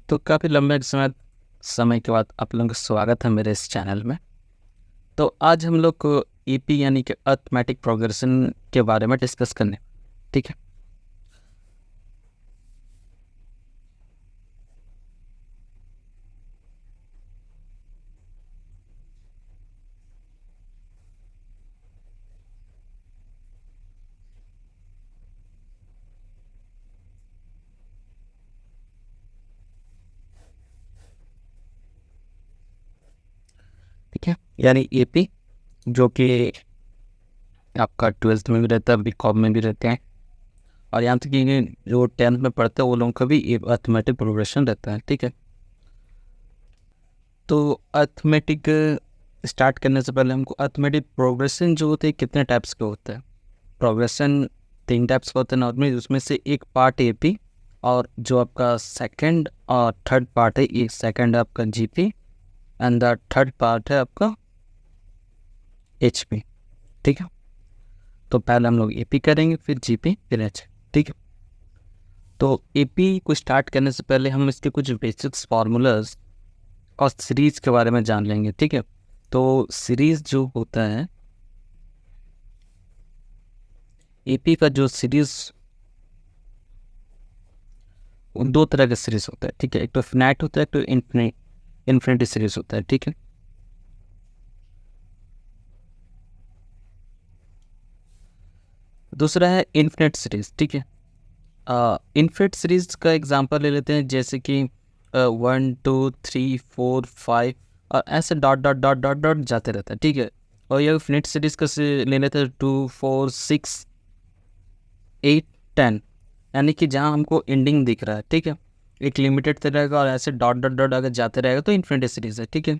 तो काफ़ी लंबे समय के बाद आप लोगों का स्वागत है मेरे इस चैनल में। तो आज हम लोग को ईपी यानी कि अरिथमेटिक प्रोग्रेशन के बारे में डिस्कस करने, ठीक है। ठीक है, यानी ईपी जो कि आपका 12th में भी रहता है, बीकॉम में भी रहते हैं, और यहाँ तक कि जो 10th में पढ़ते हैं वो लोगों का भी अरिथमेटिक प्रोग्रेशन रहता है, ठीक है। तो अरिथमेटिक स्टार्ट करने से पहले हमको अरिथमेटिक प्रोग्रेशन जो होते हैं कितने टाइप्स के होते हैं। प्रोग्रेशन 3 टाइप्स का होता है नॉर्मली, उसमें से एक पार्ट एपी और जो आपका सेकंड और थर्ड पार्ट है, एक सेकंड है आपका GP and the third part है आपका एचपी, ठीक है। तो पहले हम लोग एपी करेंगे, फिर जीपी, फिर एच, ठीक है। तो एपी को स्टार्ट करने से पहले हम इसके कुछ बेसिक्स फार्मूलाज और सीरीज के बारे में जान लेंगे, ठीक है। तो सीरीज जो होता है, एपी का जो सीरीज, दो तरह का सीरीज होता है, ठीक है। एक तो फिनाइट होता है, एक तो इन्फिनिटी सीरीज होता है, ठीक है। दूसरा है इन्फिनिट सीरीज, ठीक है। इन्फिनिट सीरीज का एग्जांपल ले लेते हैं, जैसे कि 1 2 3 4 5 और ऐसे dot dot dot dot dot जाते रहता है, ठीक है। और ये इन्फिनिट सीरीज का ले लेते हैं 2 4 6 8 10, यानी कि जहाँ हमको एंडिंग दिख रहा है, ठीक है। एक लिमिटेड तरह का और ऐसे डॉट डॉट डॉट अगर जाते रहेगा तो इन्फिनिटी सीरीज है, ठीक है।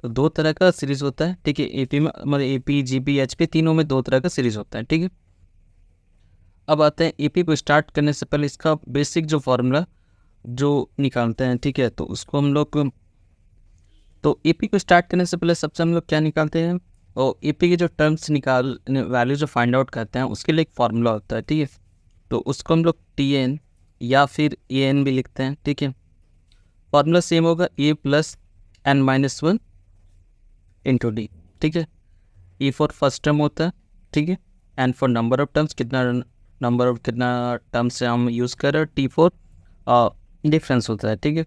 तो दो तरह का सीरीज होता है, ठीक है। एपी में मतलब एपी जीपी एचपी तीनों में दो तरह का सीरीज होता है, ठीक है। अब आते हैं एपी को स्टार्ट करने से पहले इसका बेसिक जो फॉर्मूला जो निकालते हैं, ठीक है। तो उसको हम लोग, तो एपी को स्टार्ट करने से पहले सबसे हम लोग क्या निकालते हैं, और एपी के जो टर्म्स निकाल वैल्यू जो फाइंड आउट करते हैं उसके लिए एक फार्मूला होता है, ठीक है। तो उसको हम लोग टी एन या फिर ए एन भी लिखते हैं, ठीक है। फॉर्मूला सेम होगा, A plus N minus one into D, ठीक है। ई फॉर फर्स्ट टर्म होता है, ठीक है। N for number of terms, कितना टर्म्स से हम यूज़ कर रहे हैं, टी फॉर डिफरेंस होता है, ठीक है।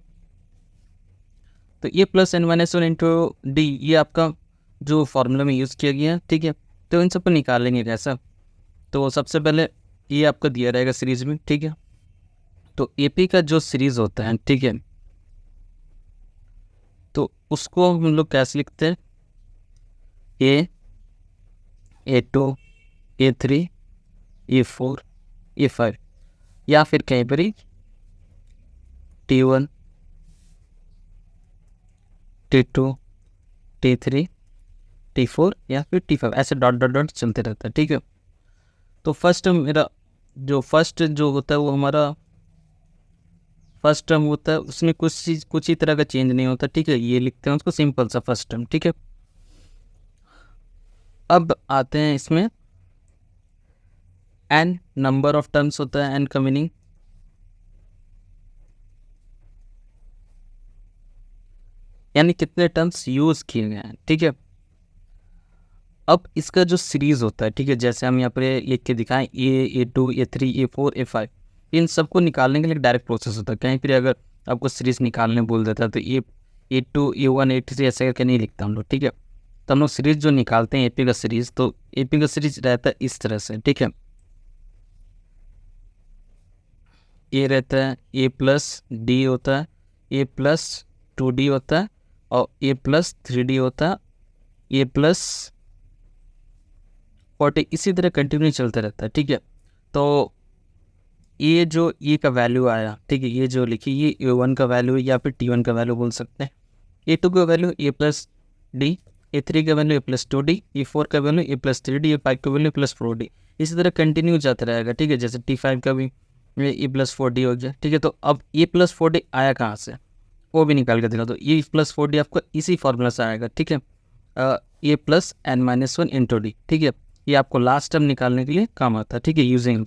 तो ये plus N minus one into d, ये आपका जो फॉर्मूला में यूज़ किया गया है, ठीक है। तो इन सबको निकालेंगे कैसा, तो सबसे पहले ये आपका दिया रहेगा सीरीज में, ठीक है। तो एपी का जो सीरीज होता है, ठीक है, तो उसको हम लोग कैसे लिखते हैं, A2 A3 A4 A5, या फिर कहीं पर ही T1 T2 T3 T4 या फिर T5, ऐसे डॉट डॉट डॉट चलते रहता है, ठीक है। तो फर्स्ट फर्स्ट जो होता है वो हमारा फर्स्ट टर्म होता है, उसमें कुछ ही तरह का चेंज नहीं होता, ठीक है। ये लिखते हैं उसको सिंपल सा फर्स्ट टर्म, ठीक है। अब आते हैं इसमें एन नंबर ऑफ टर्म्स होता है, एन का मीनिंग यानी कितने टर्म्स यूज किए गए हैं, ठीक है। अब इसका जो सीरीज होता है, ठीक है, जैसे हम यहाँ पर लिख के दिखाएं A2 A3 A4 A5, इन सबको निकालने के लिए डायरेक्ट प्रोसेस होता है। कहीं पर अगर आपको सीरीज निकालने बोल देता है तो A2 A1 A3 ऐसे करके नहीं लिखता हम लोग, ठीक है। तो हम लोग सीरीज जो निकालते हैं एपी का सीरीज, तो एपी का सीरीज रहता है इस तरह से, ठीक है। ए रहता है, ए प्लस डी होता है, ए प्लस 2D होता है, और ए प्लस 3D होता है, ए प्लस 40, इसी तरह कंटिन्यू चलता रहता है, ठीक है। तो ये जो ए का वैल्यू आया, ठीक है, ये जो लिखी ये A1 का वैल्यू या फिर T1 का वैल्यू बोल सकते हैं। A2 का वैल्यू ए प्लस डी, A3 का वैल्यू ए प्लस 2D, A4 का वैल्यू ए प्लस 3D, A5 का वैल्यू प्लस 4D, इसी तरह कंटिन्यू जाता रहेगा, ठीक है। जैसे T5 का भी ए प्लस 4D हो गया, ठीक है। तो अब ए प्लस 4D आया कहाँ से, वो भी निकाल के दिखा, तो ए प्लस 4D आपको इसी फॉर्मूला से आएगा, ठीक है। ए plus N minus one into D, ठीक है। ये आपको लास्ट टर्म निकालने के लिए काम आता है, ठीक है, यूजिंग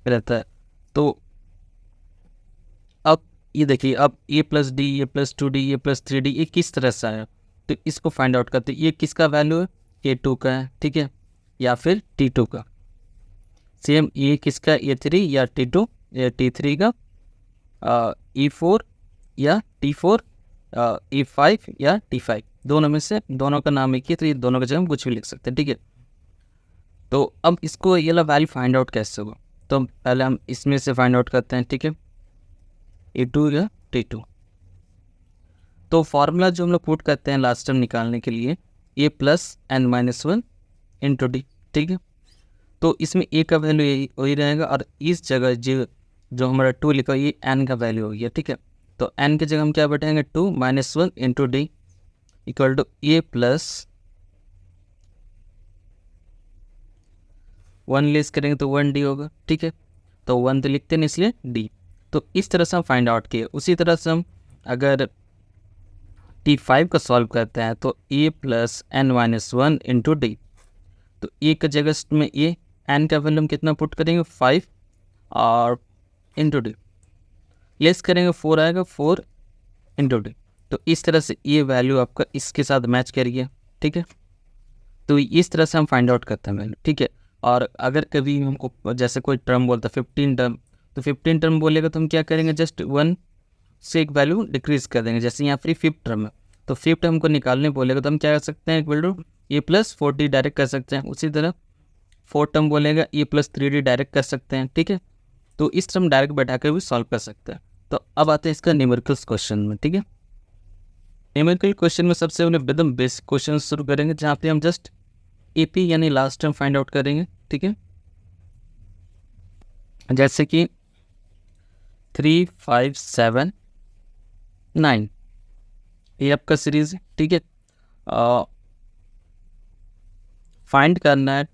रहता है। तो अब ये देखिए अब ए प्लस डी, ए प्लस टू डी, ए प्लस थ्री डी, ये किस तरह से आया, तो इसको फाइंड आउट करते हैं। ये किसका वैल्यू है, ए टू का है, ठीक है, या फिर टी टू का। सेम ये किसका, ए थ्री या टी टू, टी थ्री का, ई फोर या टी फोर, ई फाइव या टी फाइव, दोनों में से दोनों का नाम एक ही है, तो ये दोनों की जगह हम कुछ भी लिख सकते हैं, ठीक है। तो अब इसको ये वाला वैल्यू फाइंड आउट कैसे होगा, तो पहले हम इसमें से फाइंड आउट करते हैं, ठीक है, ए टू या टी टू। तो फॉर्मूला जो हम लोग पुट करते हैं लास्ट टर्म निकालने के लिए, A plus N minus one into D, ठीक है। तो इसमें ए का वैल्यू यही वही रहेगा, और इस जगह जो हमारा टू लिखा है ये एन का वैल्यू हो गया, ठीक है। तो एन की जगह हम क्या बैठाएंगे, two minus one into D equal to A plus one less करेंगे तो वन डी होगा, ठीक है। तो वन तो लिखते नहीं इसलिए डी। तो इस तरह से हम फाइंड आउट किए। उसी तरह से हम अगर T5 का सॉल्व करते हैं तो A plus N minus one into D, तो ए का जगह में ए, एन का वैल्यू हम कितना पुट करेंगे 5 और इंटू डी, लेस करेंगे 4 आएगा 4 इंटू डी। तो इस तरह से ये वैल्यू आपका इसके साथ मैच करिए, ठीक है। तो इस तरह से हम फाइंड आउट करते हैं वैल्यू, ठीक है। और अगर कभी हमको जैसे कोई टर्म बोलता है 15 टर्म, तो 15 टर्म बोलेगा तो हम क्या करेंगे, जस्ट वन से एक वैल्यू डिक्रीज कर देंगे। जैसे यहाँ पर फिफ्थ टर्म है तो फिफ्थ हमको निकालने बोलेगा तो हम क्या कर सकते हैं, equal to A plus 4d direct कर सकते हैं। उसी तरह फोर्थ टर्म बोलेगा ए प्लस 3d डायरेक्ट कर सकते हैं, ठीक है। तो इस टर्म डायरेक्ट बैठा कर भी सॉल्व कर सकते हैं। तो अब आते हैं इसका न्यूमेरिकल्स क्वेश्चन में, ठीक है। न्यूमेरिकल क्वेश्चन में सबसे पहले एकदम बेसिक क्वेश्चन शुरू करेंगे, जहाँ पे हम जस्ट एपी यानी लास्ट टर्म फाइंड आउट करेंगे, ठीक है। जैसे कि 3 5 7 9 ये आपका सीरीज है, ठीक है। फाइंड करना है,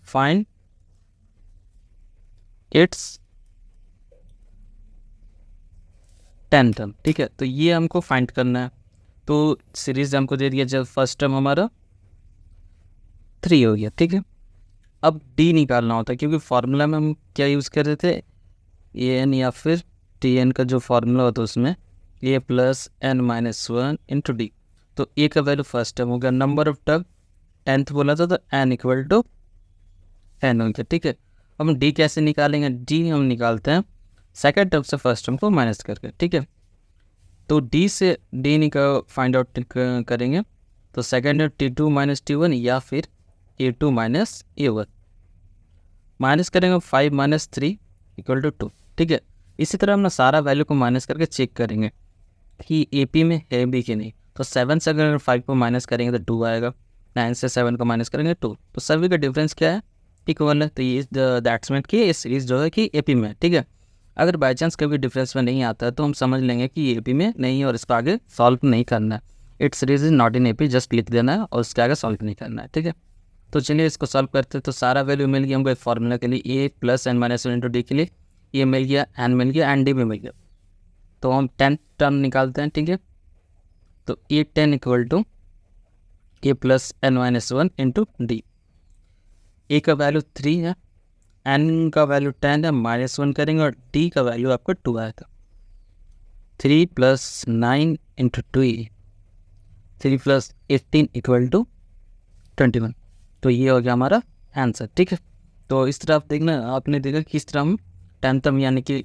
फाइंड इट्स 10 टर्म, ठीक है। तो ये हमको फाइंड करना है। तो सीरीज हमको दे दिया, जब फर्स्ट टर्म हमारा 3 हो गया, ठीक है। अब डी निकालना होता है, क्योंकि फार्मूला में हम क्या यूज़ कर रहे थे, ए एन या फिर टी एन का जो फार्मूला होता है उसमें A plus N minus one into D. तो ए का वैल्यू फर्स्ट टर्म हो गया, नंबर ऑफ टर्म 10th बोला था तो एन इक्वल टू एन हो गया, ठीक है। हम डी कैसे निकालेंगे, डी हम निकालते हैं सेकेंड टर्म से फर्स्ट टर्म को माइनस करके, ठीक है। तो डी से डी निकाल फाइंड आउट करेंगे, तो second term T2 minus T1 या फिर A2 माइनस A1, माइनस करेंगे 5 माइनस 3 इक्वल टू 2, ठीक है। इसी तरह हम ना सारा वैल्यू को माइनस करके चेक करेंगे कि AP में है भी कि नहीं। तो 7 से अगर 5 को माइनस करेंगे तो 2 आएगा, 9 से 7 को माइनस करेंगे 2, तो सभी का डिफरेंस क्या है, इक्वल है। तो ये दैट्स मीन कि ये सीरीज जो है कि AP में है, ठीक है। अगर बाई चांस कभी डिफरेंस में नहीं आता है तो हम समझ लेंगे कि ये AP में नहीं है और इसको आगे सॉल्व नहीं करना है। It's series is not in AP, just लिख देना है और उसके आगे सॉल्व नहीं करना है, ठीक है। तो चलिए इसको सॉल्व करते हैं। तो सारा वैल्यू मिल गया हमको एक फार्मूला के लिए, A plus N minus one into D के लिए ये मिल गया, एन मिल गया एंड डी भी मिल गया। तो हम 10 टर्म निकालते हैं, ठीक है। तो A 10 equal to A plus N minus one into D. A का वैल्यू 3 है, एन का वैल्यू 10 है, माइनस वन करेंगे और डी का वैल्यू आपका 2 आया था। 3 plus 9 into 2, 3 plus 18 equal to 21। तो ये हो गया हमारा आंसर, ठीक है। तो इस तरह आप देखना, आपने देखा किस तरह हम 10th टर्म यानी कि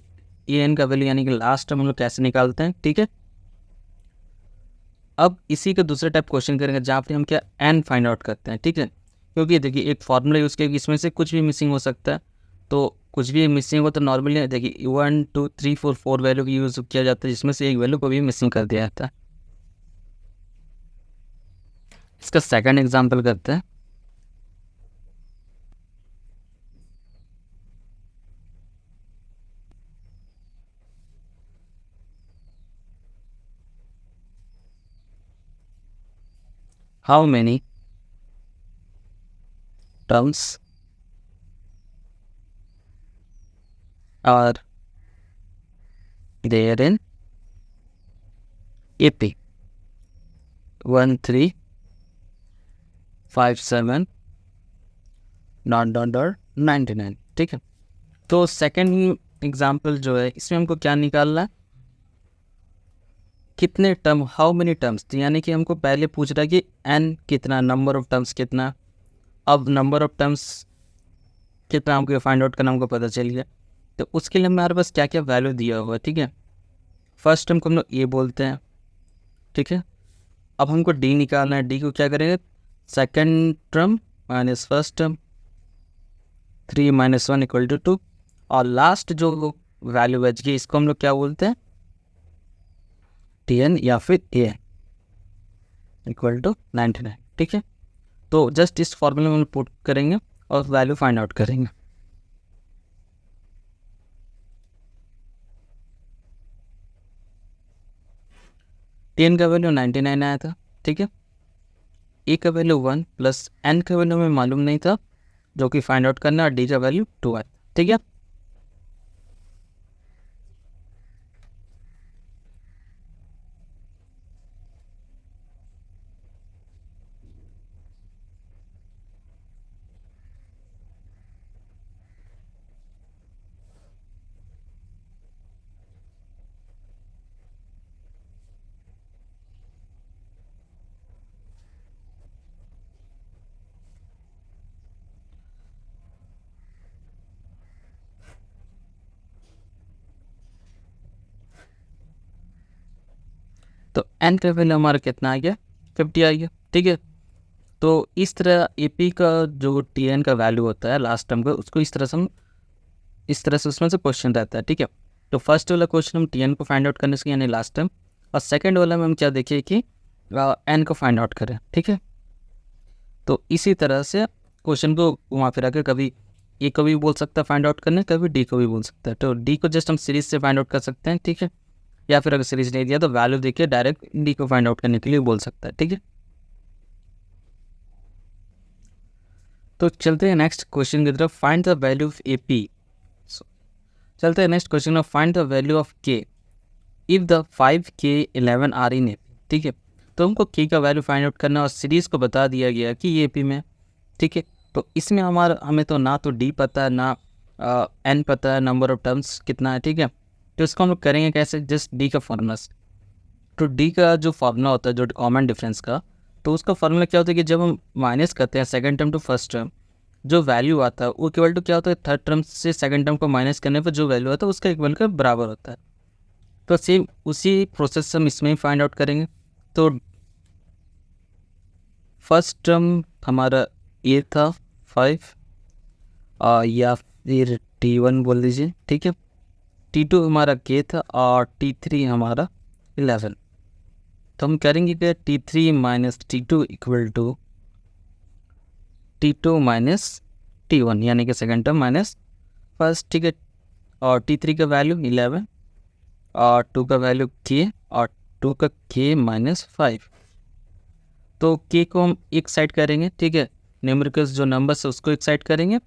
ए एन का वैल्यू यानी कि लास्ट टर्म हम लोग कैसे निकालते हैं, ठीक है। अब इसी का दूसरा टाइप क्वेश्चन करेंगे जहाँ पे हम क्या एन फाइंड आउट करते हैं, ठीक है। क्योंकि देखिए एक फार्मूला यूज़ किया, इसमें से कुछ भी मिसिंग हो सकता है। तो कुछ भी मिसिंग हो तो नॉर्मली देखिए 1 2 3 4 4 वैल्यू की यूज़ किया जाता है, जिसमें से एक वैल्यू को भी मिसिंग कर दिया जाता है। इसका सेकंड एग्जाम्पल करते हैं। How many terms are there in AP? 1 3 5 7 99, ठीक है। तो सेकंड एग्जाम्पल जो है इसमें हमको क्या निकालना है, कितने टर्म, हाउ मेनी टर्म्स, तो यानी कि हमको पहले पूछ रहा है कि n कितना, नंबर ऑफ टर्म्स कितना। अब नंबर ऑफ टर्म्स कितना हमको फाइंड आउट करना, हमको पता चल गया। तो उसके लिए हमारे पास क्या क्या वैल्यू दिया हुआ है, ठीक है। फर्स्ट टर्म को हम लोग ए बोलते हैं, ठीक है। अब हमको डी निकालना है, डी को क्या करेंगे, second term minus first term, 3 - 1 = 2, और लास्ट जो वैल्यू बच गई इसको हम लोग क्या बोलते हैं, Tn या फिर A = 99, ठीक है। तो जस्ट इस फॉर्मूले में पुट करेंगे और वैल्यू फाइंड आउट करेंगे। Tn का वैल्यू 99 आया था, ठीक है। A का वैल्यू 1 प्लस n का वैल्यू हमें मालूम नहीं था, जो कि फाइंड आउट करना, और D का वैल्यू 2 आया, ठीक है। तो n का वैल्यू हमारा कितना आ गया, 50 आ गया, ठीक है। तो इस तरह AP का जो Tn का वैल्यू होता है लास्ट टर्म का, उसको इस तरह से हम, इस तरह से उसमें से क्वेश्चन रहता है, ठीक है। तो फर्स्ट वाला क्वेश्चन हम Tn को फाइंड आउट करने से, यानी लास्ट टर्म, और सेकंड वाला में हम क्या देखिए कि n को फाइंड आउट करें, ठीक है। तो इसी तरह से क्वेश्चन को घुमा फिरा के कभी ए को भी बोल सकता है फाइंड आउट करने, कभी डी को भी बोल सकता है। तो डी को जस्ट हम सीरीज से फाइंड आउट कर सकते हैं, ठीक है। या फिर अगर सीरीज नहीं दिया तो वैल्यू देखिए डायरेक्ट डी को फाइंड आउट करने के लिए बोल सकता है, ठीक है। तो चलते हैं नेक्स्ट क्वेश्चन की तरफ, find the value of A P. चलते हैं next question of find the value of K if the 5k 11 are in A, ठीक है। तो हमको के का वैल्यू फाइंड आउट करना और सीरीज़ को बता दिया गया कि ये पी में, ठीक है। तो इसमें हमें तो ना तो डी पता है ना एन पता है, नंबर ऑफ टर्म्स कितना है, ठीक है। तो इसको हम लोग करेंगे कैसे, जस्ट डी का फॉर्मूला। तो डी का जो फार्मूला होता है, जो कॉमन डिफरेंस का, तो उसका फार्मूला क्या होता है कि जब हम माइनस करते हैं second term to first term, जो वैल्यू आता है वो इक्वल टू क्या होता है, थर्ड टर्म से सेकंड टर्म को माइनस करने पर जो वैल्यू आता है उसका इक्वल के बराबर होता है। तो सेम उसी प्रोसेस से हम इसमें ही फाइंड आउट करेंगे। तो फर्स्ट टर्म हमारा ए था 5, या फिर T1 बोल दीजिए, ठीक है। T2 हमारा के था और T3 हमारा 11। तो हम करेंगे कि T3 minus T2 equal to T2 minus T1, यानी कि सेकेंड टर्म माइनस फर्स्ट, ठीक है। और T3 का वैल्यू 11 और 2 का वैल्यू k, और 2 का k माइनस 5। तो k को हम एक साइड करेंगे, ठीक है। न्यूमेरिकल्स जो नंबर्स है उसको एक साइड करेंगे।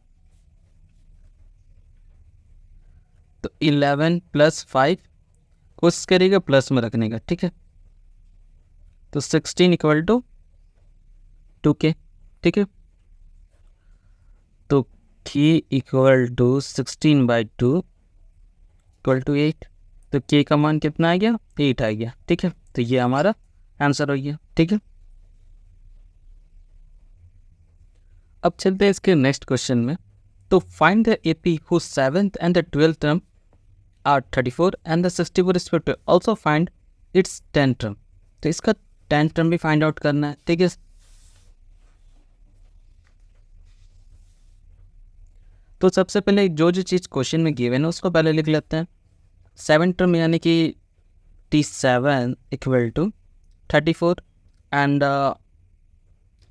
तो 11 + 5 कोशिश करिएगा प्लस में रखने का, ठीक है। तो 16 इक्वल टू 2k, ठीक है। तो k equal to 16/2 equal to 8। तो k का मान कितना आ गया, 8 आ गया, ठीक है। तो ये हमारा आंसर हो गया, ठीक है। अब चलते हैं इसके नेक्स्ट क्वेश्चन में। तो find the AP whose 7th and the 12th term are 34 and the 64 respectively, also find its 10th term। तो इसका 10th term भी फाइंड आउट करना है, ठीक है। तो सबसे पहले जो जो चीज़ क्वेश्चन में गिवन है उसको पहले लिख लेते हैं। 7th टर्म यानी कि T7 equal to 34 and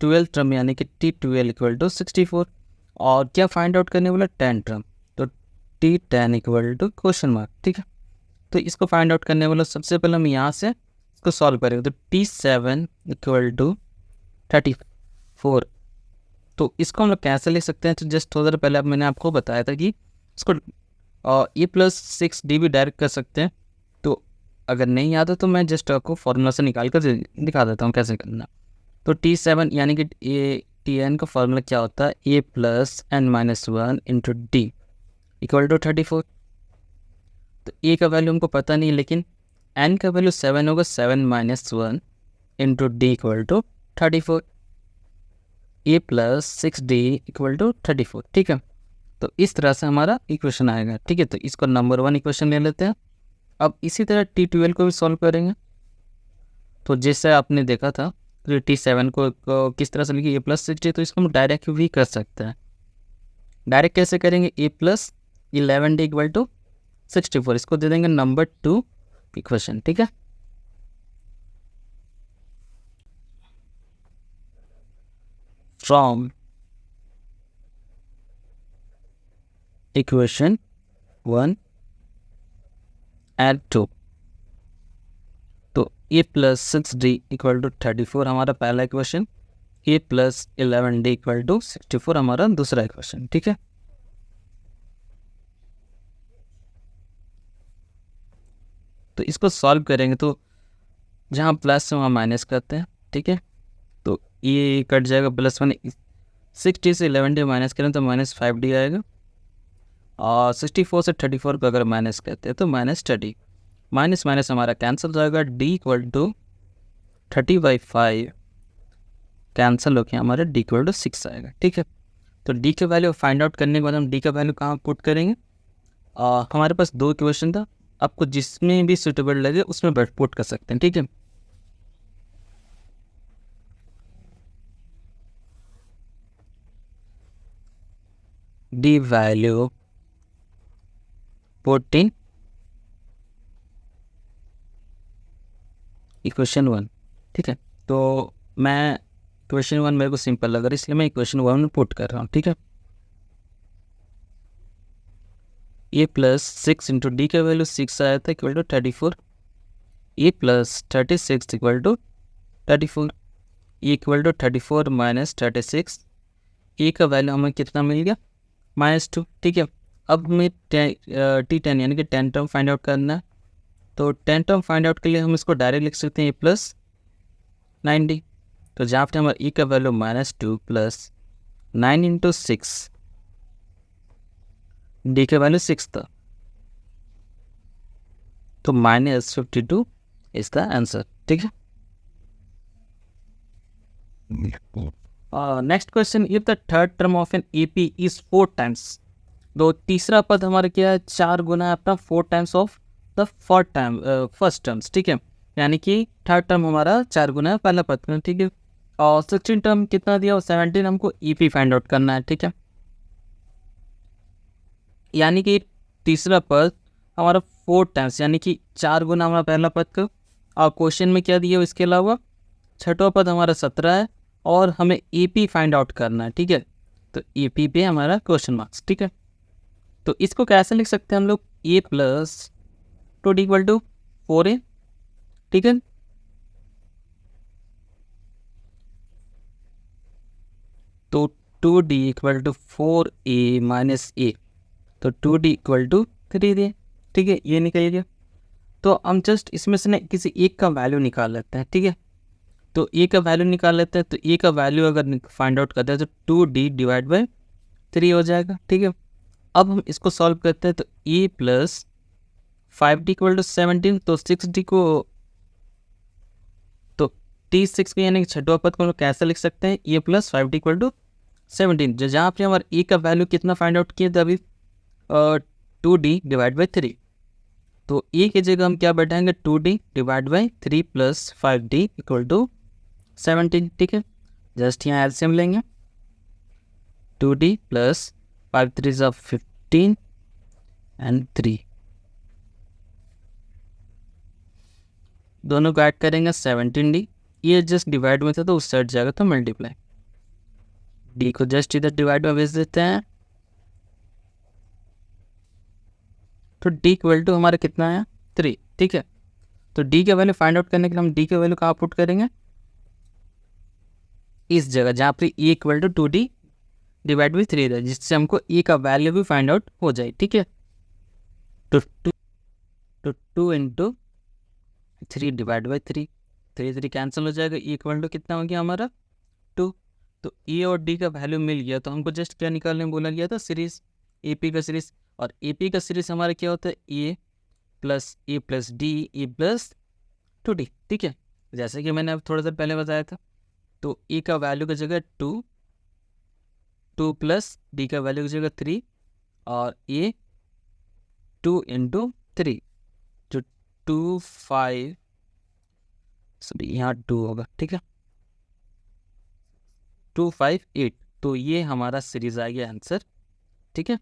12th term यानी कि T12 इक्वल टू 64। और क्या फाइंड आउट करने वाला, 10th टर्म, तो T10 equal to question mark, ठीक है। तो इसको फाइंड आउट करने वाला सबसे पहले हम यहाँ से इसको सॉल्व करेंगे। तो T7 इक्वल टू 34, तो इसको हम लोग कैसे लिख सकते हैं। तो जस्ट थोड़ा देर पहले अब मैंने आपको बताया था कि इसको A+6D भी डायरेक्ट कर सकते हैं। तो अगर नहीं आता तो मैं जस्ट आपको फॉर्मूला से निकाल कर दिखा देता हूँ कैसे करना। तो T7 यानी कि Tn का फॉर्मूला क्या होता है, A + n - 1 into D equal to 34। तो A का वैल्यू हमको पता नहीं, लेकिन एन का वैल्यू 7 होगा, 7 minus 1 into D equal to 34, a plus 6d equal to 34। ठीक है, तो इस तरह से हमारा इक्वेशन आएगा। ठीक है, तो इसको नंबर 1 इक्वेशन ले लेते हैं। अब इसी तरह T12 को भी सॉल्व करेंगे। तो जैसे आपने देखा था तो T7 को किस तरह से लिखिए, ए प्लस 6d, तो इसको हम डायरेक्ट भी कर सकते हैं। डायरेक्ट कैसे करेंगे, ए प्लस 11d इक्वल टू 64, इसको दे देंगे नंबर 2 इक्वेशन। ठीक है, फ्रॉम इक्वेशन 1 एंड 2, तो A plus 6d equal to 34 हमारा पहला equation, a plus 11d equal to 64 हमारा दूसरा इक्वेशन। ठीक है, तो इसको सॉल्व करेंगे तो जहाँ प्लस है वहाँ माइनस करते हैं। ठीक है, तो ये कट जाएगा, +1, 60 से 11d माइनस करें तो -5d आएगा, और 64 से 34 को अगर माइनस करते हैं तो -30, माइनस माइनस हमारा कैंसिल हो जाएगा, d इक्वल टू 30/5 कैंसिल होकर हमारा d इक्वल टू 6 आएगा। ठीक है, तो d के वैल्यू फाइंड आउट करने के बाद हम d का वैल्यू कहाँ पुट करेंगे, हमारे पास 2 इक्वेशन था, आपको जिसमें भी सुटेबल लगे उसमें पुट कर सकते हैं। ठीक है, d value put in equation 1। ठीक है, तो मैं इक्वेशन 1 मेरे को सिंपल लग रहा है, इसलिए मैं इक्वेशन 1 में पुट कर रहा हूँ। ठीक है, ए प्लस 6 इंटू डी का वैल्यू 6 आया था equal to 34, a plus 36 equal to 34, a equal to 34 minus 36, a का वैल्यू हमें कितना मिल गया, -2। ठीक है, अब हमें T10 यानी कि 10 टर्म फाइंड आउट करना है, तो 10 टर्म फाइंड आउट के लिए हम इसको डायरेक्ट लिख सकते हैं ए प्लस 9d, तो जहाँ पे हमारा e का वैल्यू -2 प्लस 9 इंटू 6, डी का वैल्यू 6 था, तो -52 इसका आंसर। ठीक है, next question, if the third term of an AP is 4 times, तो तीसरा पद हमारा क्या है, 4 गुना है अपना 4 times of the first terms. ठीक है, यानी कि थर्ड टर्म हमारा 4 गुना है पहला पद का। ठीक है, और 16 टर्म कितना दिया, और 17 हमको EP फाइंड आउट करना है। ठीक है, यानी कि तीसरा पद हमारा 4 टाइम्स यानी कि 4 गुना हमारा पहला पद का, और क्वेश्चन में क्या दिया इसके अलावा छठवां पद हमारा 17 है, और हमें AP फाइंड आउट करना है। ठीक है, तो AP पे हमारा क्वेश्चन मार्क्स। ठीक है, तो इसको कैसे लिख सकते हैं हम लोग, A plus 2d equal to 4a। ठीक है, तो 2d equal to 4a minus a, तो 2d इक्वल टू 3 दिए। ठीक है, ये निकल गया, तो हम जस्ट इसमें से ना किसी एक का वैल्यू निकाल लेते हैं। ठीक है, तो ए का वैल्यू निकाल लेते हैं, तो ए का वैल्यू अगर फाइंड आउट करते हैं तो 2d डिवाइड बाई 3 हो जाएगा। ठीक है, अब हम इसको सॉल्व करते हैं, तो A plus 5d equal to 17, तो 6d को, तो T6 को यानी कि छठवां पद को हम लोग कैसे लिख सकते हैं, ए प्लस 5d इक्वल टू 17, जहाँ पे हमारे ए का वैल्यू कितना फाइंड आउट किया था अभी, 2d डिवाइड बाई 3, तो ए की जगह हम क्या बैठाएंगे, 2d divide by 3 plus 5d equal to 17। ठीक है, जस्ट यहाँ एलसीएम लेंगे, 2d प्लस 5 3 of 15 एंड 3, दोनों को ऐड करेंगे 17d, ये जस्ट डिवाइड में था तो उस साइड जाएगा तो मल्टीप्लाई, d को जस्ट इधर डिवाइड में भेज देते हैं, तो d इक्वल टू हमारा कितना है 3। ठीक है, तो d का वैल्यू फाइंड आउट करने के लिए हम d का वैल्यू कहाँ पुट करेंगे, इस जगह जहाँ पर e equal to 2d divide by 3 है, जिससे हमको e का वैल्यू भी फाइंड आउट हो जाए। ठीक है, तो 2 इंटू 3 डिवाइड बाई 3, 3 कैंसिल हो जाएगा, e इक्वल टू कितना हो गया हमारा 2, तो e और d का वैल्यू मिल गया, तो हमको जस्ट क्या निकालने बोला गया था, सीरीज AP का सीरीज, और AP का सीरीज हमारा क्या होता है, a plus A plus D A plus 2d, ठीक है। जैसे कि मैंने अब थोड़ा सा पहले बताया था, तो ए का वैल्यू की जगह 2 प्लस डी का वैल्यू की जगह 3 और ए 2 इंटू 3 जो 2 5 सॉरी यहाँ 2 होगा, ठीक है, 2 5 8। तो ये हमारा सीरीज आ गया आंसर, ठीक है।